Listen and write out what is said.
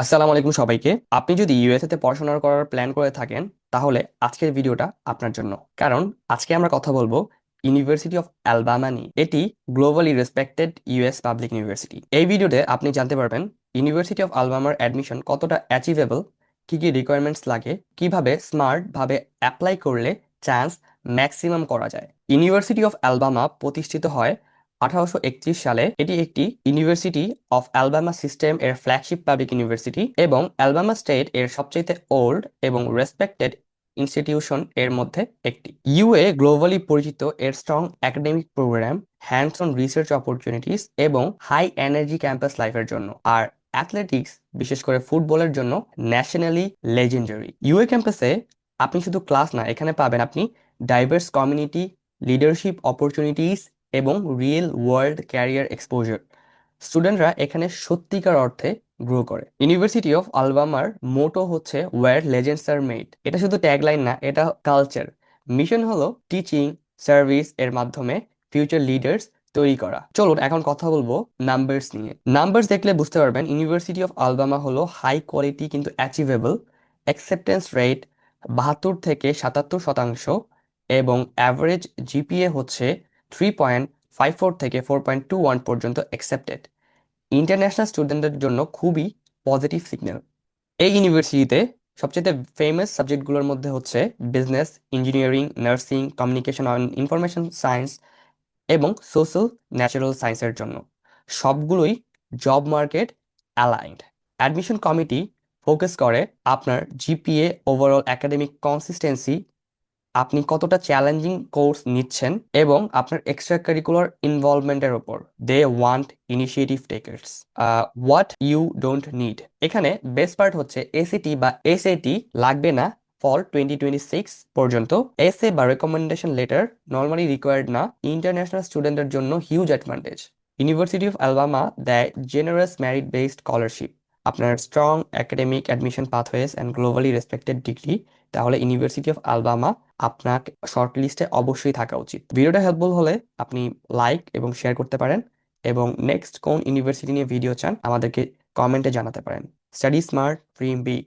আসসালামু আলাইকুম সবাইকে। আপনি যদি ইউএসএ তে পড়াশোনা করার প্ল্যান করে থাকেন তাহলে আজকের ভিডিওটা আপনার জন্য। কারণ আজকে আমরা কথা বলবো ইউনিভার্সিটি অফ অ্যালবামা নিয়ে। এটি globally respected US public university. এই ভিডিওতে আপনি জানতে পারবেন ইউনিভার্সিটি অফ অ্যালবামার অ্যাডমিশন কতটা অ্যাচিভেবল, কি কি রিকোয়ারমেন্টস লাগে, কিভাবে স্মার্ট ভাবে অ্যাপ্লাই করলে চান্স ম্যাক্সিমাম করা যায়। ইউনিভার্সিটি অফ অ্যালবামা প্রতিষ্ঠিত হয় 1831 সালে। এটি একটি ইউনিভার্সিটি অফ অ্যালবামা সিস্টেম এর ফ্ল্যাগশিপ পাবলিক ইউনিভার্সিটি এবং অ্যালবামা স্টেট এর সবচেয়ে ওল্ড এবং রেসপেক্টেড ইনস্টিটিউশন এর মধ্যে একটি। ইউএ গ্লোবালি পরিচিত এর strong academic program, hands on research opportunities এবং হাই এনার্জি ক্যাম্পাস লাইফের জন্য। আর অ্যাথলেটিক্স, বিশেষ করে ফুটবলের জন্য ন্যাশনালি লেজেন্ডারি। ইউএ ক্যাম্পাসে আপনি শুধু ক্লাস না, এখানে পাবেন আপনি ডাইভার্স কমিউনিটি, লিডারশিপ অপরচুনিটিস এবং রিয়েল ওয়ার্ল্ড ক্যারিয়ার এক্সপোজার। স্টুডেন্টরা এখানে সত্যিকার অর্থে গ্রো করে। ইউনিভার্সিটি অফ আলবামার মোটো হচ্ছে ওয়্যার লেজেন্ডস আর মেড। এটা শুধু ট্যাগলাইন না, এটা কালচার। মিশন হলো টিচিং সার্ভিস এর মাধ্যমে ফিউচার লিডার্স তৈরি করা। চলুন এখন কথা বলবো নাম্বারস নিয়ে। নাম্বারস দেখলে বুঝতে পারবেন ইউনিভার্সিটি অফ আলবামা হলো হাই কোয়ালিটি কিন্তু অ্যাচিভেবল। অ্যাকসেপ্টেন্স রেট 72 থেকে 77% এবং অ্যাভারেজ জিপিএ হচ্ছে 3.54 থেকে 4.21 পর্যন্ত অ্যাকসেপ্টেড। ইন্টারন্যাশনাল স্টুডেন্টদের জন্য খুবই পজিটিভ সিগন্যাল। এই ইউনিভার্সিটিতে সবচেয়ে ফেমাস সাবজেক্টগুলোর মধ্যে হচ্ছে business, engineering, nursing, communication and information science এবং সোশ্যাল ন্যাচারাল সায়েন্সের জন্য। সবগুলোই job market aligned. Admission committee focus করে আপনার জিপিএ, ওভারঅল একাডেমিক কনসিস্টেন্সি, আপনি কতটা চ্যালেঞ্জিং কোর্স নিচ্ছেন এবং আপনার এক্সট্রা কারিকুলার ইনভলভমেন্টের উপর। They want initiative takers. What you don't need, এখানে বেস্ট পার্ট হচ্ছে এসিটি বা এসএটি লাগবে না ফল 2026 পর্যন্ত। এসএ বা রেকমেন্ডেশন লেটার নর্মালি রিকোয়ার্ড না। ইন্টারন্যাশনাল স্টুডেন্টের জন্য huge advantage. University of Alabama দেয় জেনারেস মেরিট বেসড স্কলারশিপ। আপনার strong academic admission pathways and globally respected degree, তাহলে ইউনিভার্সিটি অফ আলবামা আপনার শর্ট লিস্টে অবশ্যই থাকা উচিত। ভিডিওটা হেল্পফুল হলে আপনি লাইক এবং শেয়ার করতে পারেন এবং নেক্সট কোন ইউনিভার্সিটি নিয়ে ভিডিও চান আমাদেরকে কমেন্টে জানাতে পারেন। Study smart, dream big.